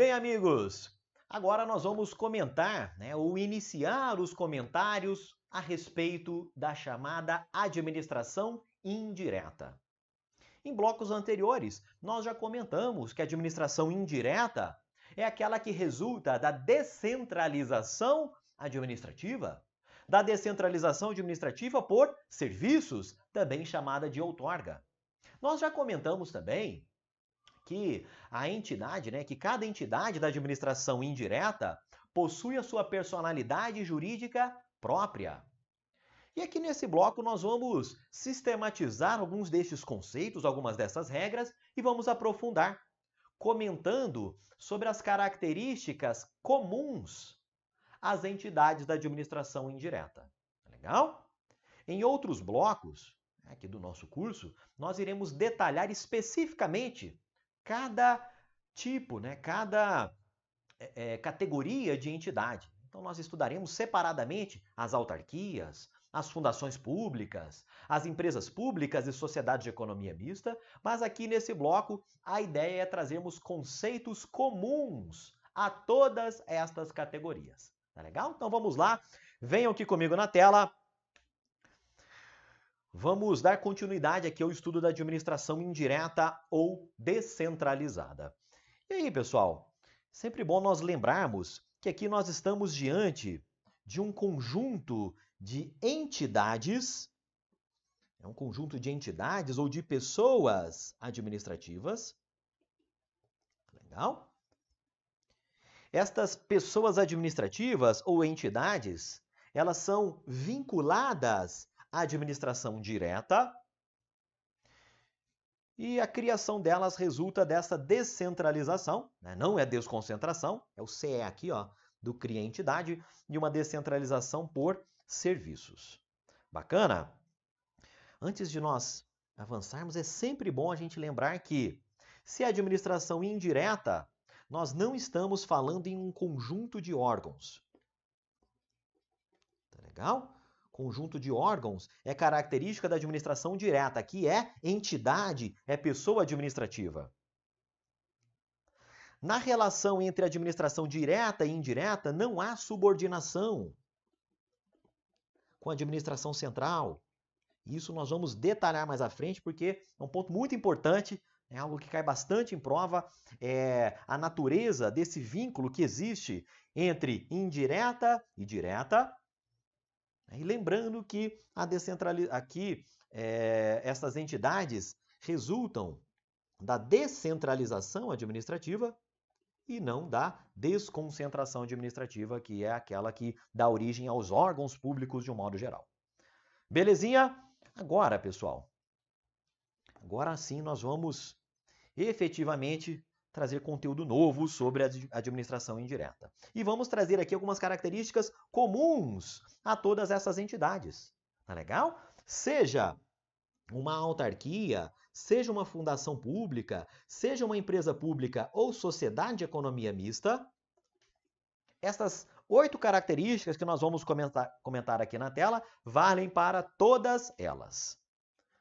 Bem, amigos, agora nós vamos comentar, ou iniciar os comentários a respeito da chamada administração indireta. Em blocos anteriores, nós já comentamos que a administração indireta é aquela que resulta da descentralização administrativa, por serviços, também chamada de outorga. Nós já comentamos também que a entidade, que cada entidade da administração indireta possui a sua personalidade jurídica própria. E aqui nesse bloco nós vamos sistematizar alguns destes conceitos, algumas dessas regras e vamos aprofundar, comentando sobre as características comuns às entidades da administração indireta. Legal? Em outros blocos, aqui do nosso curso, nós iremos detalhar especificamente cada tipo, cada categoria de entidade. Então, nós estudaremos separadamente as autarquias, as fundações públicas, as empresas públicas e sociedades de economia mista, mas aqui nesse bloco a ideia é trazermos conceitos comuns a todas estas categorias. Tá legal? Então vamos lá, venham aqui comigo na tela. Vamos dar continuidade aqui ao estudo da administração indireta ou descentralizada. E aí, pessoal, sempre bom nós lembrarmos que aqui nós estamos diante de um conjunto de entidades, ou de pessoas administrativas. Legal? Estas pessoas administrativas ou entidades, elas são vinculadas à administração direta e a criação delas resulta dessa descentralização, não é desconcentração, é o CE aqui, do CRIA entidade, e uma descentralização por serviços. Bacana? Antes de nós avançarmos, é sempre bom a gente lembrar que, se a administração indireta, nós não estamos falando em um conjunto de órgãos. Tá legal? Conjunto de órgãos é característica da administração direta, que é entidade, é pessoa administrativa. Na relação entre administração direta e indireta, não há subordinação com a administração central. Isso nós vamos detalhar mais à frente, porque é um ponto muito importante, é algo que cai bastante em prova, é a natureza desse vínculo que existe entre indireta e direta. E lembrando que essas entidades resultam da descentralização administrativa e não da desconcentração administrativa, que é aquela que dá origem aos órgãos públicos de um modo geral. Belezinha? Agora, pessoal, agora sim nós vamos efetivamente trazer conteúdo novo sobre a administração indireta. E vamos trazer aqui algumas características comuns a todas essas entidades. Tá legal? Seja uma autarquia, seja uma fundação pública, seja uma empresa pública ou sociedade de economia mista, essas 8 características que nós vamos comentar aqui na tela valem para todas elas.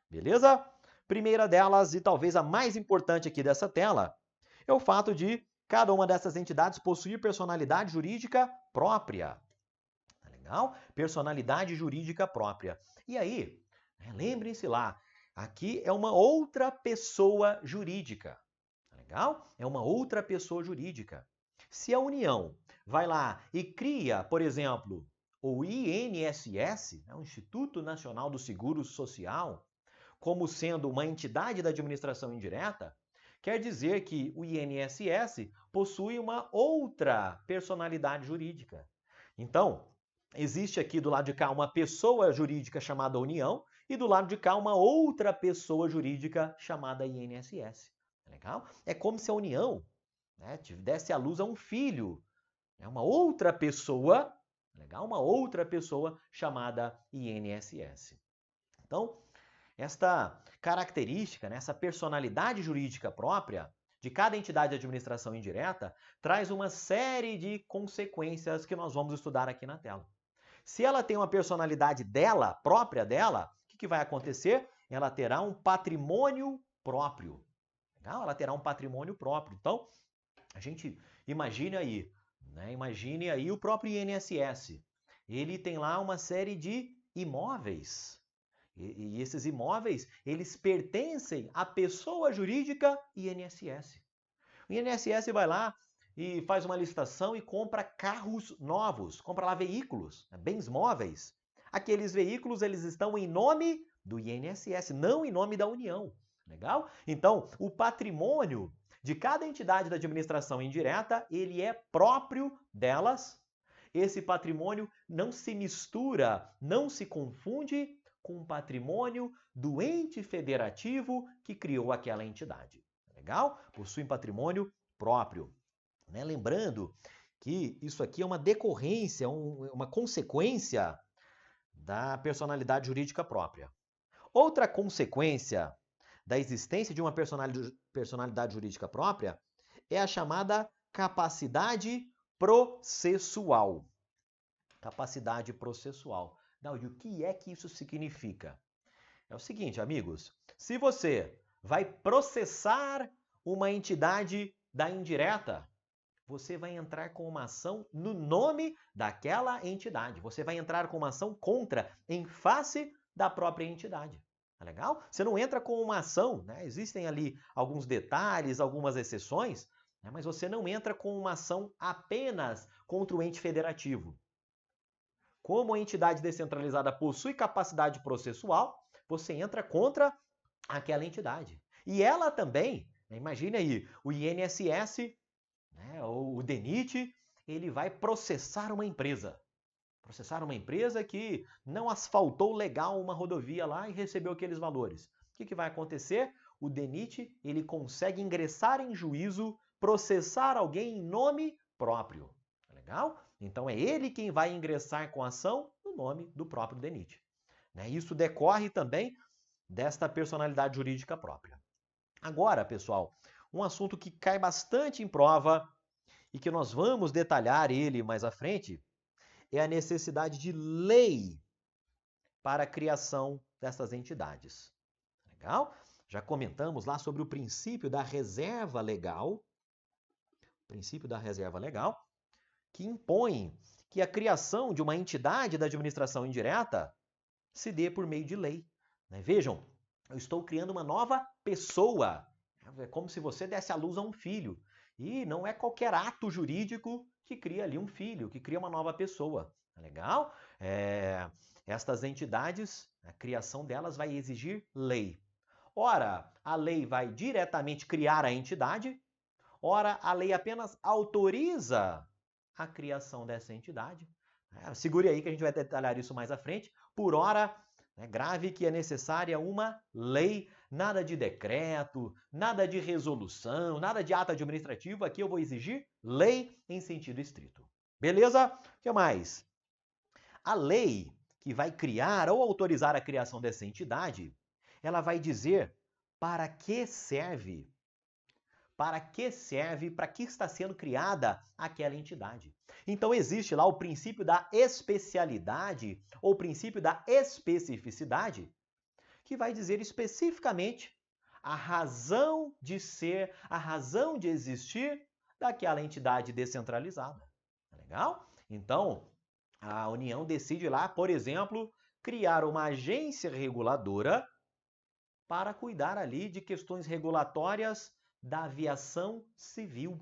Beleza? Primeira delas, e talvez a mais importante aqui dessa tela, é o fato de cada uma dessas entidades possuir personalidade jurídica própria. Tá legal? Personalidade jurídica própria. E aí, lembrem-se lá, aqui é uma outra pessoa jurídica. Tá legal? É uma outra pessoa jurídica. Se a União vai lá e cria, por exemplo, o INSS, o Instituto Nacional do Seguro Social, como sendo uma entidade da administração indireta, quer dizer que o INSS possui uma outra personalidade jurídica. Então, existe aqui do lado de cá uma pessoa jurídica chamada União e do lado de cá uma outra pessoa jurídica chamada INSS. Legal? É como se a União desse à luz a um filho, uma outra pessoa, legal? Uma outra pessoa chamada INSS. Então, esta característica, essa personalidade jurídica própria de cada entidade de administração indireta traz uma série de consequências que nós vamos estudar aqui na tela. Se ela tem uma personalidade dela, própria dela, o que vai acontecer? Ela terá um patrimônio próprio. Ela terá um patrimônio próprio. Então, A gente imagine aí, né? Imagine aí o próprio INSS. Ele tem lá uma série de imóveis. E esses imóveis, eles pertencem à pessoa jurídica INSS. O INSS vai lá e faz uma licitação e compra carros novos, compra lá veículos, né, bens móveis. Aqueles veículos, eles estão em nome do INSS, não em nome da União. Legal? Então, o patrimônio de cada entidade da administração indireta, ele é próprio delas. Esse patrimônio não se mistura, não se confunde com o patrimônio do ente federativo que criou aquela entidade. Legal? Possuem patrimônio próprio. Né? Lembrando que isso aqui é uma decorrência, uma consequência da personalidade jurídica própria. Outra consequência da existência de uma personalidade jurídica própria é a chamada capacidade processual. Capacidade processual. Daudi, o que é que isso significa? É o seguinte, amigos, se você vai processar uma entidade da indireta, você vai entrar com uma ação no nome daquela entidade. Você vai entrar com uma ação contra, em face da própria entidade. Tá legal? Você não entra com uma ação, né? Existem ali alguns detalhes, algumas exceções, né? Mas você não entra com uma ação apenas contra o ente federativo. Como a entidade descentralizada possui capacidade processual, você entra contra aquela entidade. E ela também, né, imagine aí, o INSS, né, ou o DENIT, ele vai processar uma empresa. Processar uma empresa que não asfaltou legal uma rodovia lá e recebeu aqueles valores. O que vai acontecer? O DENIT ele consegue ingressar em juízo, processar alguém em nome próprio. Legal? Então é ele quem vai ingressar com a ação no nome do próprio DENIT. Né? Isso decorre também desta personalidade jurídica própria. Agora, pessoal, um assunto que cai bastante em prova e que nós vamos detalhar ele mais à frente é a necessidade de lei para a criação dessas entidades. Legal? Já comentamos lá sobre o princípio da reserva legal, que impõe que a criação de uma entidade da administração indireta se dê por meio de lei. Vejam, eu estou criando uma nova pessoa. É como se você desse à luz a um filho. E não é qualquer ato jurídico que cria ali um filho, que cria uma nova pessoa. Legal? Estas entidades, a criação delas vai exigir lei. Ora, a lei vai diretamente criar a entidade, ora, a lei apenas autoriza a criação dessa entidade. Segure aí que a gente vai detalhar isso mais à frente. Por ora, grave que é necessária uma lei, nada de decreto, nada de resolução, nada de ato administrativo. Aqui eu vou exigir lei em sentido estrito. Beleza? O que mais? A lei que vai criar ou autorizar a criação dessa entidade, ela vai dizer para que serve, para que está sendo criada aquela entidade. Então existe lá o princípio da especialidade ou princípio da especificidade, que vai dizer especificamente a razão de ser, a razão de existir daquela entidade descentralizada. Legal? Então, a União decide lá, por exemplo, criar uma agência reguladora para cuidar ali de questões regulatórias da aviação civil.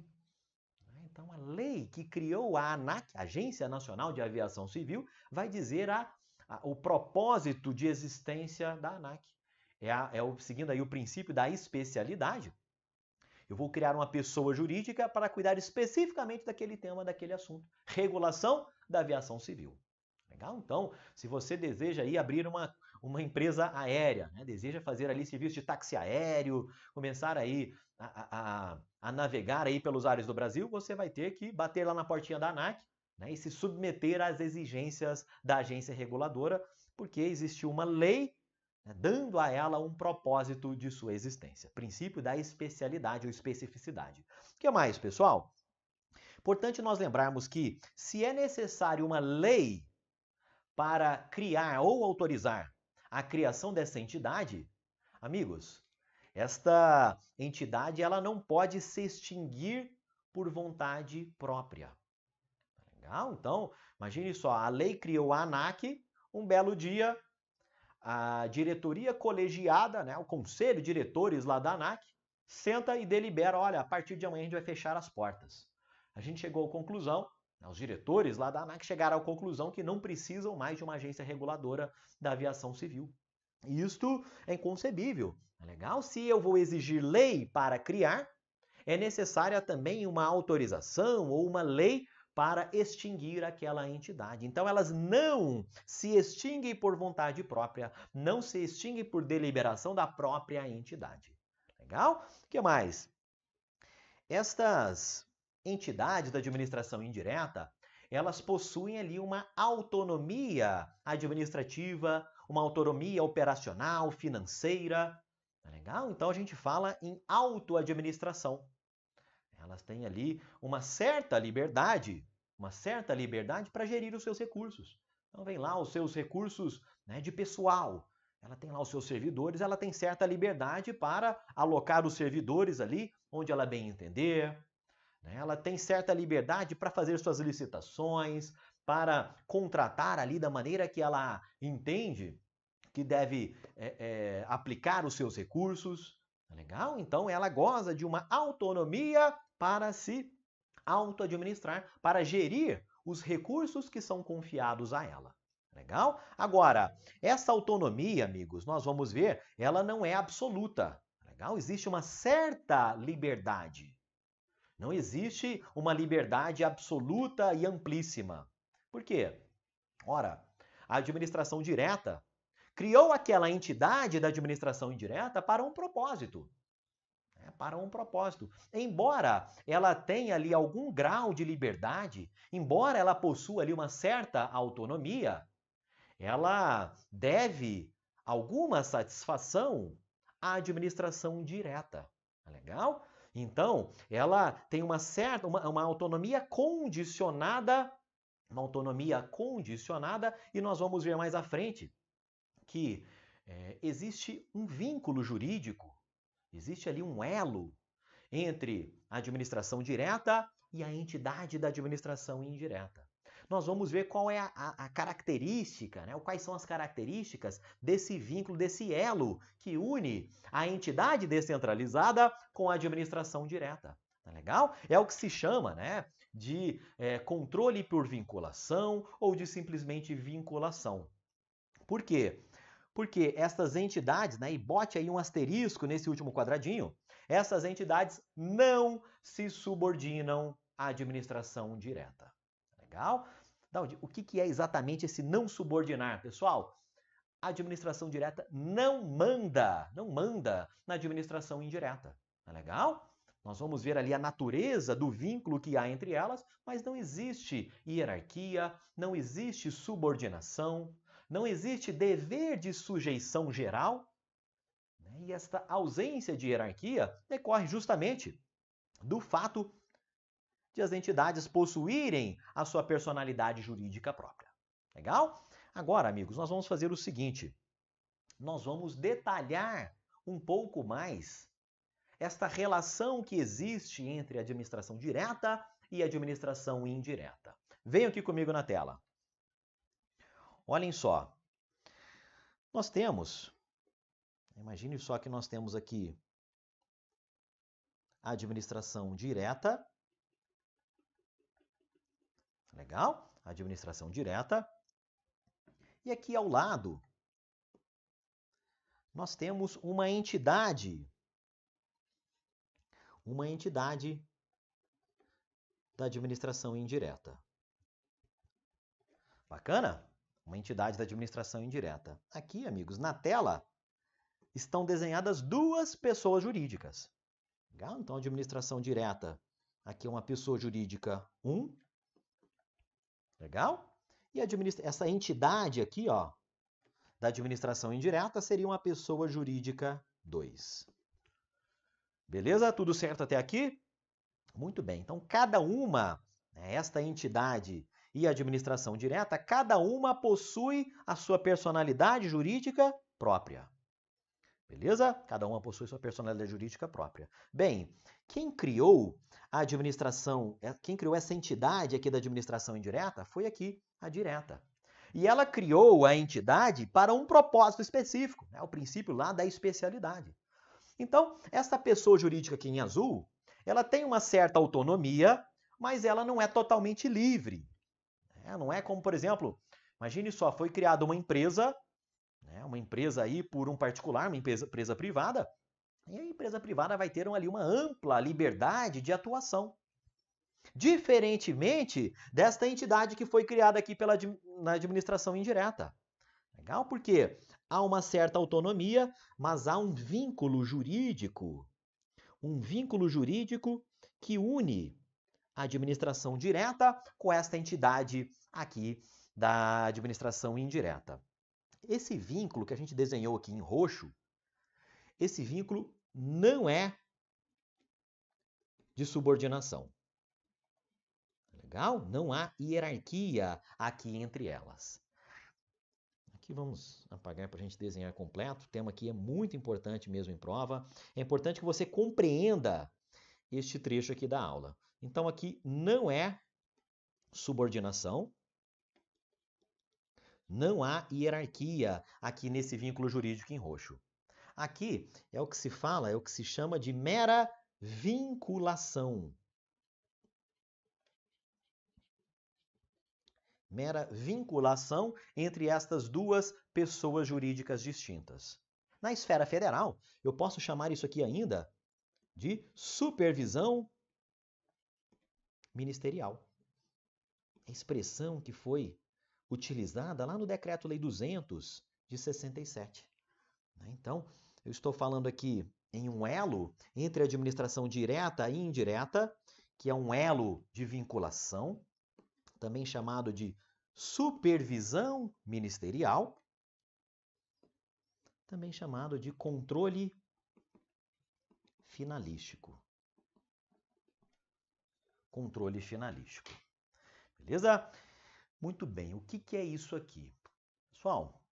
Então, a lei que criou a ANAC, Agência Nacional de Aviação Civil, vai dizer o propósito de existência da ANAC. Seguindo aí o princípio da especialidade, eu vou criar uma pessoa jurídica para cuidar especificamente daquele tema, daquele assunto. Regulação da aviação civil. Legal? Então, se você deseja aí abrir uma empresa aérea, né? Deseja fazer ali serviço de táxi aéreo, começar aí a navegar aí pelos ares do Brasil, você vai ter que bater lá na portinha da ANAC, né? E se submeter às exigências da agência reguladora, porque existiu uma lei, né, dando a ela um propósito de sua existência. Princípio da especialidade ou especificidade. O que mais, pessoal? Importante nós lembrarmos que se é necessário uma lei para criar ou autorizar a criação dessa entidade, amigos, esta entidade ela não pode se extinguir por vontade própria. Legal? Então, imagine só, a lei criou a ANAC, um belo dia, a diretoria colegiada, né, o conselho de diretores lá da ANAC, senta e delibera, olha, a partir de amanhã a gente vai fechar as portas. A gente chegou à conclusão, os diretores lá da ANAC chegaram à conclusão que não precisam mais de uma agência reguladora da aviação civil. Isto é inconcebível. É legal? Se eu vou exigir lei para criar, é necessária também uma autorização ou uma lei para extinguir aquela entidade. Então, elas não se extinguem por vontade própria, não se extinguem por deliberação da própria entidade. Legal? O que mais? Estas entidades da administração indireta, elas possuem ali uma autonomia administrativa, uma autonomia operacional, financeira. Tá legal? Então, a gente fala em autoadministração. Elas têm ali uma certa liberdade para gerir os seus recursos. Então vem lá os seus recursos, né, de pessoal. Ela tem lá os seus servidores, ela tem certa liberdade para alocar os servidores ali onde ela bem entender. Né? Ela tem certa liberdade para fazer suas licitações, para contratar ali da maneira que ela entende que deve aplicar os seus recursos. Legal? Então ela goza de uma autonomia para se auto-administrar, para gerir os recursos que são confiados a ela. Legal? Agora, essa autonomia, amigos, nós vamos ver, ela não é absoluta. Legal? Existe uma certa liberdade. Não existe uma liberdade absoluta e amplíssima. Por quê? Ora, a administração direta criou aquela entidade da administração indireta para um propósito. Para um propósito. Embora ela tenha ali algum grau de liberdade, embora ela possua ali uma certa autonomia, ela deve alguma satisfação à administração direta. Tá legal? Então, ela tem uma certa, uma autonomia condicionada, e nós vamos ver mais à frente que existe um vínculo jurídico, existe ali um elo entre a administração direta e a entidade da administração indireta. Nós vamos ver qual é a característica, né? Quais são as características desse vínculo, desse elo que une a entidade descentralizada com a administração direta. Tá legal? É o que se chama, né, de controle por vinculação ou de simplesmente vinculação. Por quê? Porque essas entidades, né, e bote aí um asterisco nesse último quadradinho, essas entidades não se subordinam à administração direta. Legal? O que é exatamente esse não subordinar, pessoal? A administração direta não manda na administração indireta. Tá legal? Nós vamos ver ali a natureza do vínculo que há entre elas, mas não existe hierarquia, não existe subordinação, não existe dever de sujeição geral. E esta ausência de hierarquia decorre justamente do fato de as entidades possuírem a sua personalidade jurídica própria. Legal? Agora, amigos, nós vamos fazer o seguinte. Nós vamos detalhar um pouco mais esta relação que existe entre a administração direta e a administração indireta. Venham aqui comigo na tela. Olhem só. Nós temos, imagine só que nós temos aqui a administração direta. Legal? Administração direta. E aqui ao lado, nós temos uma entidade da administração indireta. Bacana? Uma entidade da administração indireta. Aqui, amigos, na tela, estão desenhadas duas pessoas jurídicas. Legal? Então, a administração direta, aqui é uma pessoa jurídica 1. Legal? E essa entidade aqui, ó, da administração indireta seria uma pessoa jurídica 2. Beleza? Tudo certo até aqui? Muito bem. Então, cada uma, esta entidade e a administração direta, cada uma possui a sua personalidade jurídica própria. Beleza? Cada uma possui sua personalidade jurídica própria. Bem, quem criou a administração, quem criou essa entidade aqui da administração indireta foi aqui, a direta. E ela criou a entidade para um propósito específico, né? O princípio lá da especialidade. Então, essa pessoa jurídica aqui em azul, ela tem uma certa autonomia, mas ela não é totalmente livre. Não é como, por exemplo, imagine só, foi criada uma empresa aí por um particular, uma empresa privada, e a empresa privada vai ter ali uma ampla liberdade de atuação. Diferentemente desta entidade que foi criada aqui na administração indireta. Legal? Porque há uma certa autonomia, mas há um vínculo jurídico que une a administração direta com esta entidade aqui da administração indireta. Esse vínculo que a gente desenhou aqui em roxo, esse vínculo não é de subordinação. Legal? Não há hierarquia aqui entre elas. Aqui vamos apagar para a gente desenhar completo. O tema aqui é muito importante mesmo em prova. É importante que você compreenda este trecho aqui da aula. Então aqui não é subordinação, não há hierarquia aqui nesse vínculo jurídico em roxo. Aqui é o que se fala, é o que se chama de mera vinculação. Mera vinculação entre estas duas pessoas jurídicas distintas. Na esfera federal, eu posso chamar isso aqui ainda de supervisão ministerial. A expressão que foi utilizada lá no Decreto-Lei 200 de 67. Então, eu estou falando aqui em um elo entre a administração direta e indireta, que é um elo de vinculação, também chamado de supervisão ministerial, também chamado de controle finalístico. Controle finalístico. Beleza? Muito bem, o que é isso aqui? Pessoal,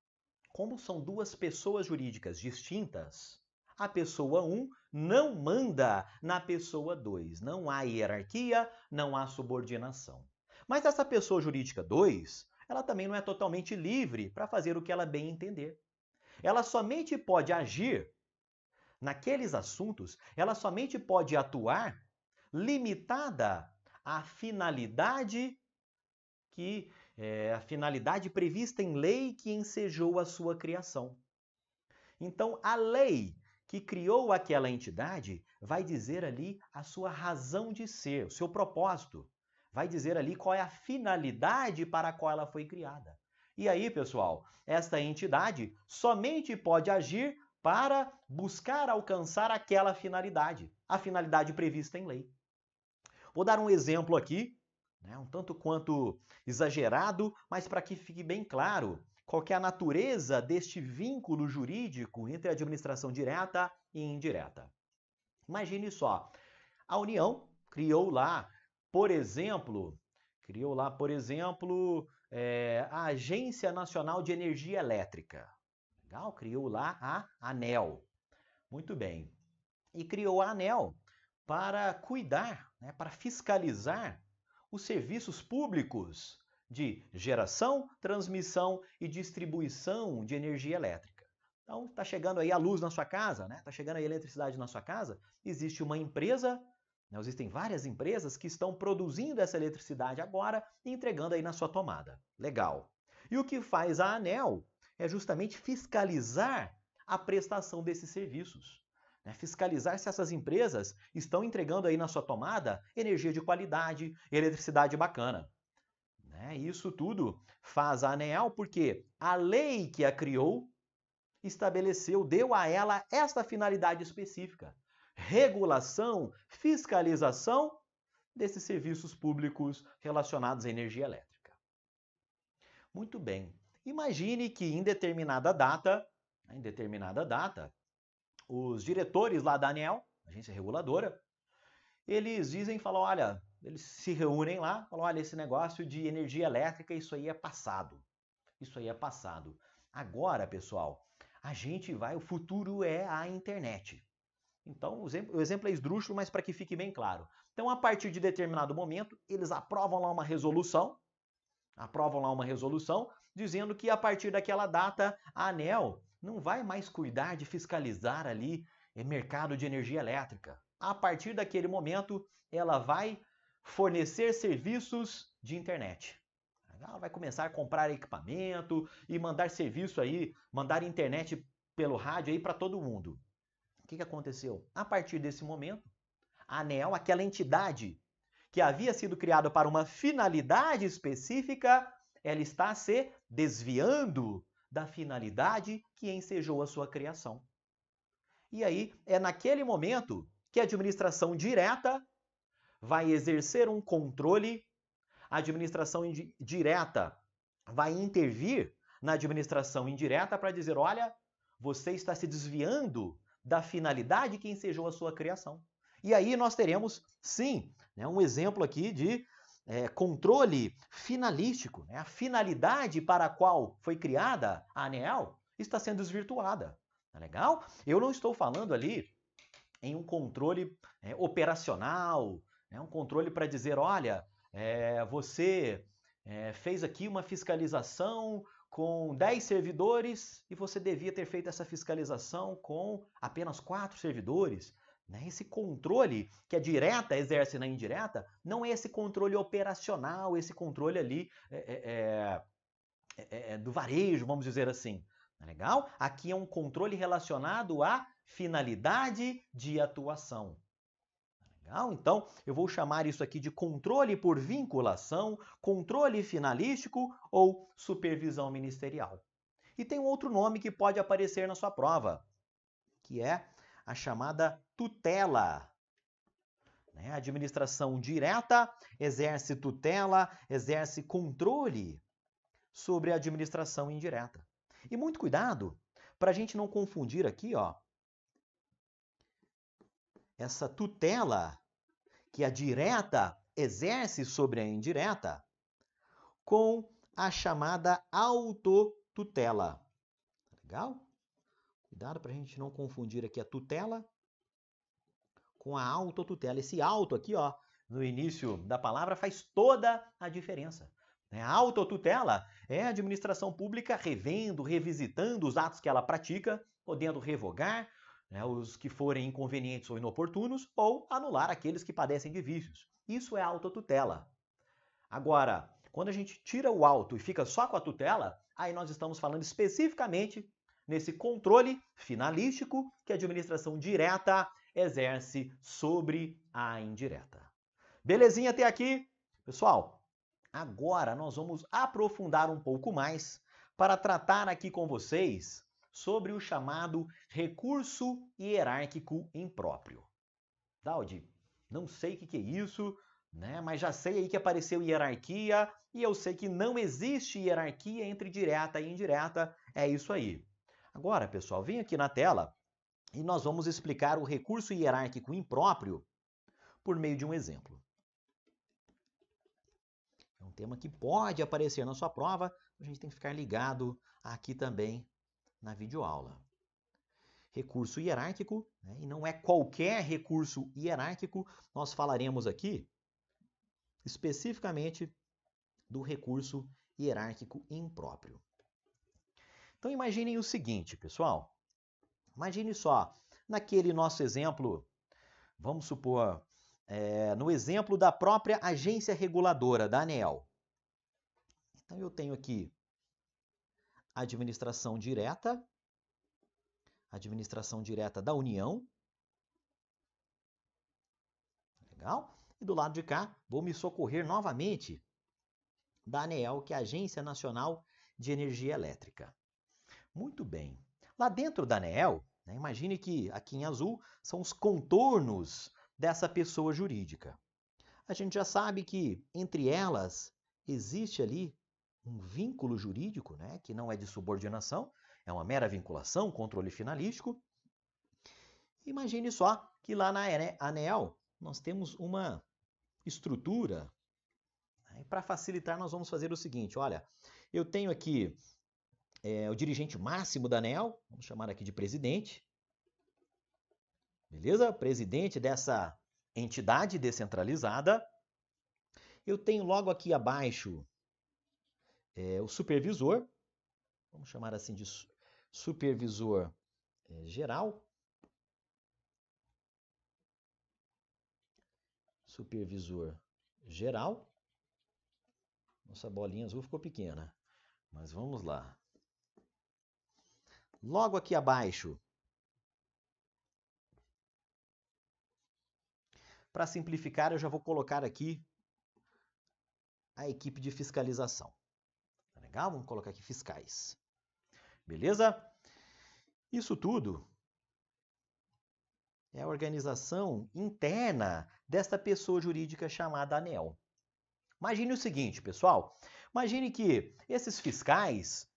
como são duas pessoas jurídicas distintas, a pessoa 1 não manda na pessoa 2. Não há hierarquia, não há subordinação. Mas essa pessoa jurídica 2, ela também não é totalmente livre para fazer o que ela bem entender. Ela somente pode agir naqueles assuntos, ela somente pode atuar limitada à finalidade a finalidade prevista em lei que ensejou a sua criação. Então, a lei que criou aquela entidade vai dizer ali a sua razão de ser, o seu propósito. Vai dizer ali qual é a finalidade para a qual ela foi criada. E aí, pessoal, esta entidade somente pode agir para buscar alcançar aquela finalidade, a finalidade prevista em lei. Vou dar um exemplo aqui, um tanto quanto exagerado, mas para que fique bem claro qual que é a natureza deste vínculo jurídico entre a administração direta e indireta. Imagine só, a União criou lá, por exemplo, a Agência Nacional de Energia Elétrica. Legal? Criou lá a ANEEL. Muito bem. E criou a ANEEL para cuidar, para fiscalizar os serviços públicos de geração, transmissão e distribuição de energia elétrica. Então, está chegando aí a luz na sua casa, está chegando aí a eletricidade na sua casa, existe uma empresa, existem várias empresas que estão produzindo essa eletricidade agora e entregando aí na sua tomada. Legal. E o que faz a ANEEL é justamente fiscalizar a prestação desses serviços. Fiscalizar se essas empresas estão entregando aí na sua tomada energia de qualidade, eletricidade bacana. Isso tudo faz a ANEEL porque a lei que a criou estabeleceu, deu a ela esta finalidade específica: regulação, fiscalização desses serviços públicos relacionados à energia elétrica. Muito bem. Imagine que em determinada data, os diretores lá da ANEEL, agência reguladora, eles falam, olha, eles se reúnem lá, falam, olha, esse negócio de energia elétrica, isso aí é passado. Isso aí é passado. Agora, pessoal, o futuro é a internet. Então, o exemplo é esdrúxulo, mas para que fique bem claro. Então, a partir de determinado momento, eles aprovam lá uma resolução dizendo que a partir daquela data a ANEEL não vai mais cuidar de fiscalizar ali o mercado de energia elétrica. A partir daquele momento, ela vai fornecer serviços de internet. Ela vai começar a comprar equipamento e mandar serviço aí, mandar internet pelo rádio aí para todo mundo. O que aconteceu? A partir desse momento, a ANEEL, aquela entidade que havia sido criada para uma finalidade específica, ela está se desviando da finalidade que ensejou a sua criação. E aí é naquele momento que a administração direta vai exercer um controle, a administração direta vai intervir na administração indireta para dizer, olha, você está se desviando da finalidade que ensejou a sua criação. E aí nós teremos, sim, um exemplo aqui de controle finalístico. A finalidade para a qual foi criada a ANEEL está sendo desvirtuada. Tá legal? Eu não estou falando ali em um controle operacional, um controle para dizer, olha, você fez aqui uma fiscalização com 10 servidores e você devia ter feito essa fiscalização com apenas 4 servidores. Esse controle que a direta exerce na indireta não é esse controle operacional, esse controle ali do varejo, vamos dizer assim. Legal? Aqui é um controle relacionado à finalidade de atuação. Legal? Então, eu vou chamar isso aqui de controle por vinculação, controle finalístico ou supervisão ministerial. E tem um outro nome que pode aparecer na sua prova, que é a chamada tutela. A administração direta exerce tutela, exerce controle sobre a administração indireta. E muito cuidado para a gente não confundir aqui, ó, essa tutela que a direta exerce sobre a indireta com a chamada autotutela. Legal? Cuidado para a gente não confundir aqui a tutela com a autotutela. Esse auto aqui, ó, no início da palavra faz toda a diferença. A autotutela é a administração pública revendo, revisitando os atos que ela pratica, podendo revogar os que forem inconvenientes ou inoportunos ou anular aqueles que padecem de vícios. Isso é autotutela. Agora, quando a gente tira o auto e fica só com a tutela, aí nós estamos falando especificamente nesse controle finalístico que a administração direta exerce sobre a indireta. Belezinha até aqui? Pessoal, agora nós vamos aprofundar um pouco mais para tratar aqui com vocês sobre o chamado recurso hierárquico impróprio. Daudi, não sei o que é isso, mas já sei aí que apareceu hierarquia e eu sei que não existe hierarquia entre direta e indireta, é isso aí. Agora, pessoal, vem aqui na tela e nós vamos explicar o recurso hierárquico impróprio por meio de um exemplo. É um tema que pode aparecer na sua prova, a gente tem que ficar ligado aqui também na videoaula. Recurso hierárquico, e não é qualquer recurso hierárquico, nós falaremos aqui especificamente do recurso hierárquico impróprio. Então imaginem o seguinte, pessoal. Imagine só, naquele nosso exemplo, vamos supor, no exemplo da própria agência reguladora, da ANEEL. Então eu tenho aqui a administração direta da União. Legal? E do lado de cá, vou me socorrer novamente da ANEEL, que é a Agência Nacional de Energia Elétrica. Muito bem. Lá dentro da ANEEL, imagine que aqui em azul são os contornos dessa pessoa jurídica. A gente já sabe que entre elas existe ali um vínculo jurídico, que não é de subordinação, é uma mera vinculação, controle finalístico. Imagine só que lá na ANEEL nós temos uma estrutura. Para facilitar, nós vamos fazer o seguinte, olha, eu tenho aqui o dirigente máximo da ANEEL, vamos chamar aqui de presidente. Beleza? Presidente dessa entidade descentralizada. Eu tenho logo aqui abaixo o supervisor, vamos chamar assim de supervisor geral. Supervisor geral. Nossa bolinha azul ficou pequena, mas vamos lá. Logo aqui abaixo, para simplificar, eu já vou colocar aqui a equipe de fiscalização. Tá legal? Vamos colocar aqui fiscais. Beleza? Isso tudo é a organização interna desta pessoa jurídica chamada ANEEL. Imagine o seguinte, pessoal. Imagine que esses fiscais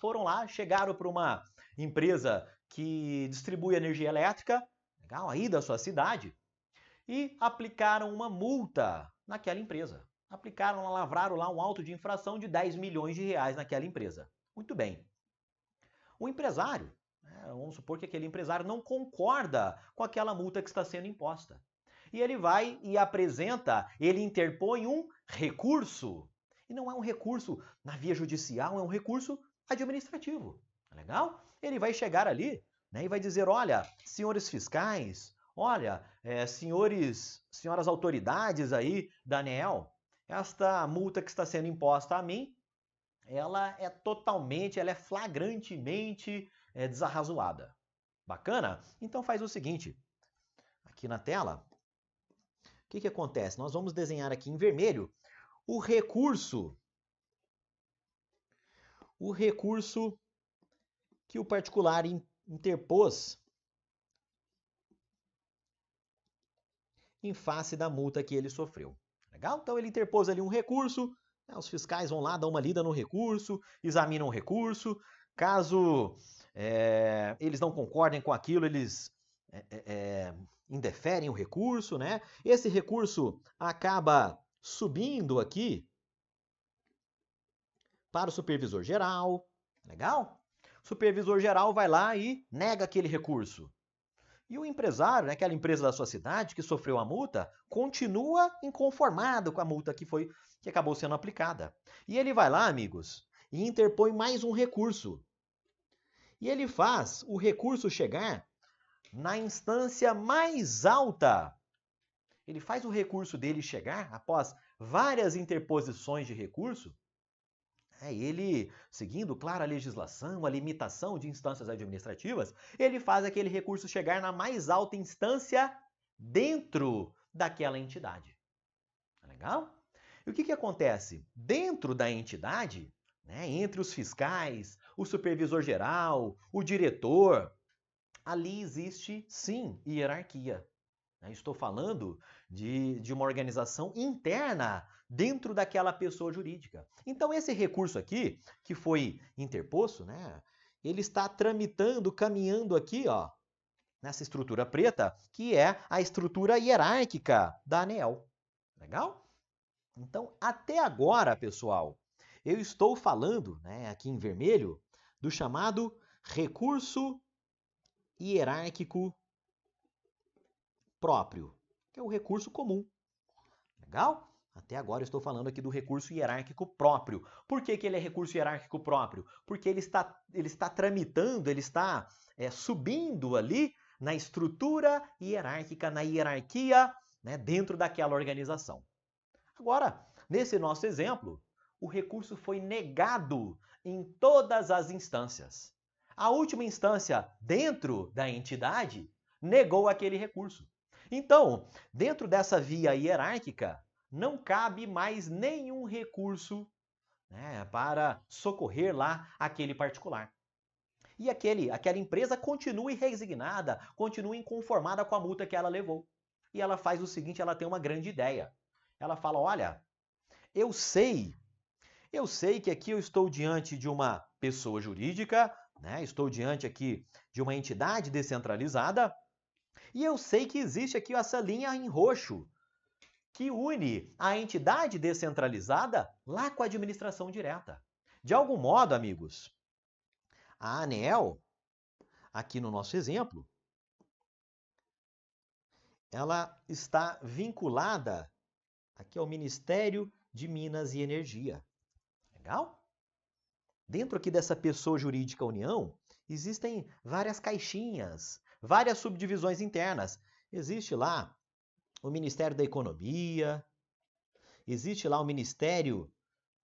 foram lá, chegaram para uma empresa que distribui energia elétrica, legal, aí da sua cidade, e aplicaram uma multa naquela empresa. Lavraram lá um auto de infração de 10 milhões de reais naquela empresa. Muito bem. O empresário, vamos supor que aquele empresário não concorda com aquela multa que está sendo imposta. E ele vai e apresenta, ele interpõe um recurso. E não é um recurso na via judicial, é um recurso administrativo. Legal? Ele vai chegar ali, né, e vai dizer, olha, senhores fiscais, olha, senhoras autoridades aí da ANEEL, esta multa que está sendo imposta a mim, ela é flagrantemente desarrazoada. Bacana? Então faz o seguinte, aqui na tela, o que acontece? Nós vamos desenhar aqui em vermelho o recurso que o particular interpôs em face da multa que ele sofreu. Legal? Então ele interpôs ali um recurso, os fiscais vão lá, dão uma lida no recurso, examinam o recurso, caso eles não concordem com aquilo, eles indeferem o recurso, né? Esse recurso acaba subindo aqui para o supervisor geral, legal? O supervisor geral vai lá e nega aquele recurso. E o empresário, né, aquela empresa da sua cidade que sofreu a multa, continua inconformado com a multa que acabou sendo aplicada. E ele vai lá, amigos, e interpõe mais um recurso. E ele faz o recurso chegar na instância mais alta. Ele faz o recurso dele chegar, após várias interposições de recurso, ele, seguindo clara a legislação, a limitação de instâncias administrativas, ele faz aquele recurso chegar na mais alta instância dentro daquela entidade. Legal? E o que acontece? Dentro da entidade, né, entre os fiscais, o supervisor geral, o diretor, ali existe, sim, hierarquia. Estou falando de uma organização interna dentro daquela pessoa jurídica. Então, esse recurso aqui, que foi interposto, né, ele está tramitando, caminhando aqui, ó, nessa estrutura preta, que é a estrutura hierárquica da ANEEL. Legal? Então, até agora, pessoal, eu estou falando, né, aqui em vermelho, do chamado recurso hierárquico próprio, que é o recurso comum. Legal? Até agora eu estou falando aqui do recurso hierárquico próprio. Por que ele é recurso hierárquico próprio? Porque ele está tramitando, ele está subindo ali na estrutura hierárquica, na hierarquia, né, dentro daquela organização. Agora, nesse nosso exemplo, o recurso foi negado em todas as instâncias. A última instância dentro da entidade negou aquele recurso. Então, dentro dessa via hierárquica, não cabe mais nenhum recurso, né, para socorrer lá aquele particular. E aquela empresa continua resignada, continua inconformada com a multa que ela levou. E ela faz o seguinte, ela tem uma grande ideia. Ela fala, olha, eu sei que aqui eu estou diante de uma pessoa jurídica, né, estou diante aqui de uma entidade descentralizada, e eu sei que existe aqui essa linha em roxo, que une a entidade descentralizada lá com a administração direta. De algum modo, amigos, a ANEEL, aqui no nosso exemplo, ela está vinculada aqui ao Ministério de Minas e Energia. Legal? Dentro aqui dessa pessoa jurídica União, existem várias caixinhas, várias subdivisões internas. Existe lá o Ministério da Economia, existe lá o Ministério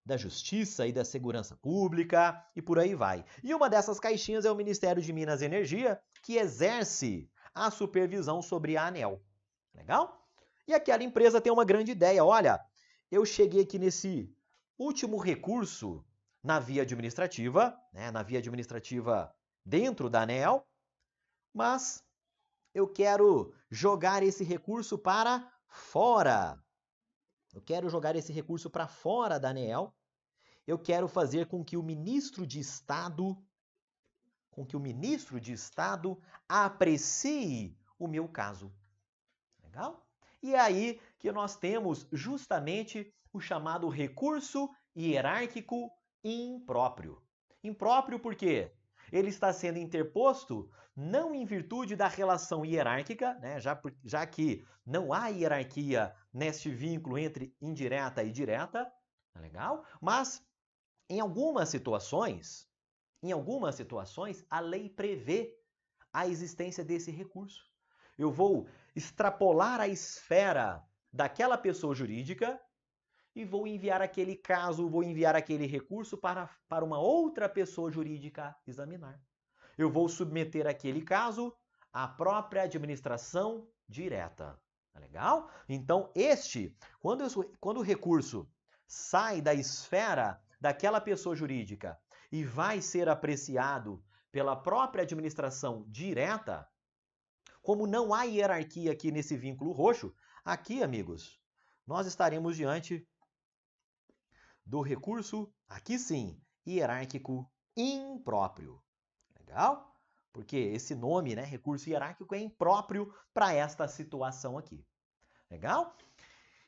da Justiça e da Segurança Pública e por aí vai. E uma dessas caixinhas é o Ministério de Minas e Energia, que exerce a supervisão sobre a ANEEL. Legal? E aquela empresa tem uma grande ideia. Olha, eu cheguei aqui nesse último recurso na via administrativa, né, na via administrativa dentro da ANEEL, mas eu quero jogar esse recurso para fora. Eu quero jogar esse recurso para fora da ANEEL. Eu quero fazer com que o ministro de Estado, aprecie o meu caso. Legal? E é aí que nós temos justamente o chamado recurso hierárquico impróprio. Impróprio por quê? Ele está sendo interposto não em virtude da relação hierárquica, né, já que não há hierarquia neste vínculo entre indireta e direta, tá legal? Mas em algumas situações, a lei prevê a existência desse recurso. Eu vou extrapolar a esfera daquela pessoa jurídica e vou enviar aquele caso, vou enviar aquele recurso para uma outra pessoa jurídica examinar. Eu vou submeter aquele caso à própria administração direta. Tá legal? Então, quando o recurso sai da esfera daquela pessoa jurídica e vai ser apreciado pela própria administração direta, como não há hierarquia aqui nesse vínculo roxo, aqui, amigos, nós estaremos diante do recurso, aqui sim, hierárquico impróprio. Legal? Porque esse nome, né, recurso hierárquico, é impróprio para esta situação aqui. Legal?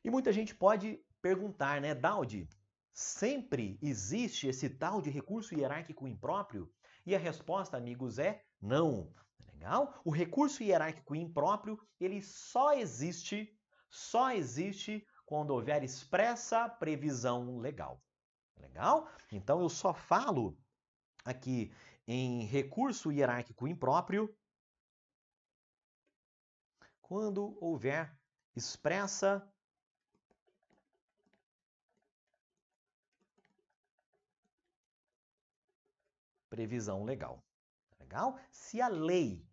E muita gente pode perguntar, né, Daudi, sempre existe esse tal de recurso hierárquico impróprio? E a resposta, amigos, é não. Legal? O recurso hierárquico impróprio, ele só existe quando houver expressa previsão legal. Legal? Então eu só falo aqui em recurso hierárquico impróprio quando houver expressa previsão legal. Legal? Se a lei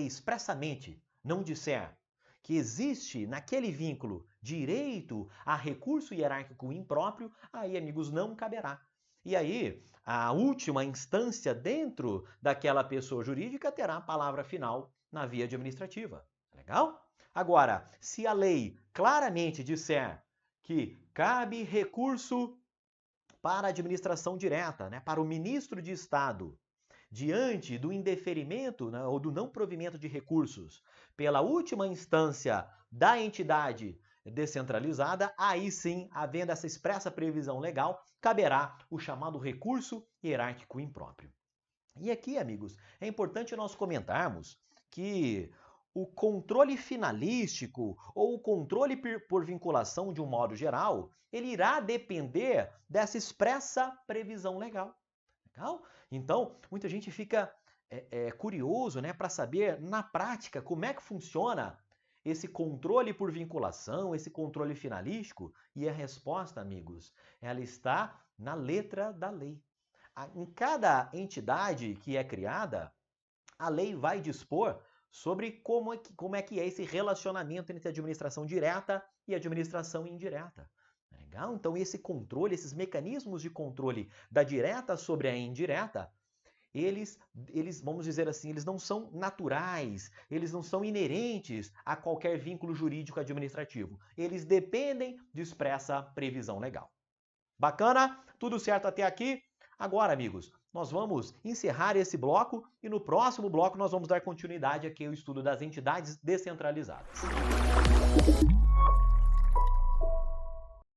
expressamente não disser que existe naquele vínculo direito a recurso hierárquico impróprio, aí, amigos, não caberá. E aí, a última instância dentro daquela pessoa jurídica terá a palavra final na via administrativa. Legal? Agora, se a lei claramente disser que cabe recurso para a administração direta, né, para o ministro de Estado, diante do indeferimento, né, ou do não provimento de recursos pela última instância da entidade descentralizada, aí sim, havendo essa expressa previsão legal, caberá o chamado recurso hierárquico impróprio. E aqui, amigos, é importante nós comentarmos que o controle finalístico ou o controle por vinculação de um modo geral, ele irá depender dessa expressa previsão legal. Legal? Então, muita gente fica curioso, né, para saber na prática como é que funciona esse controle por vinculação, esse controle finalístico, e a resposta, amigos, ela está na letra da lei. Em cada entidade que é criada, a lei vai dispor sobre como é que é esse relacionamento entre a administração direta e a administração indireta. Legal? Então, esse controle, esses mecanismos de controle da direta sobre a indireta, eles, vamos dizer assim, eles não são naturais, eles não são inerentes a qualquer vínculo jurídico administrativo. Eles dependem de expressa previsão legal. Bacana? Tudo certo até aqui? Agora, amigos, nós vamos encerrar esse bloco e no próximo bloco nós vamos dar continuidade aqui ao estudo das entidades descentralizadas.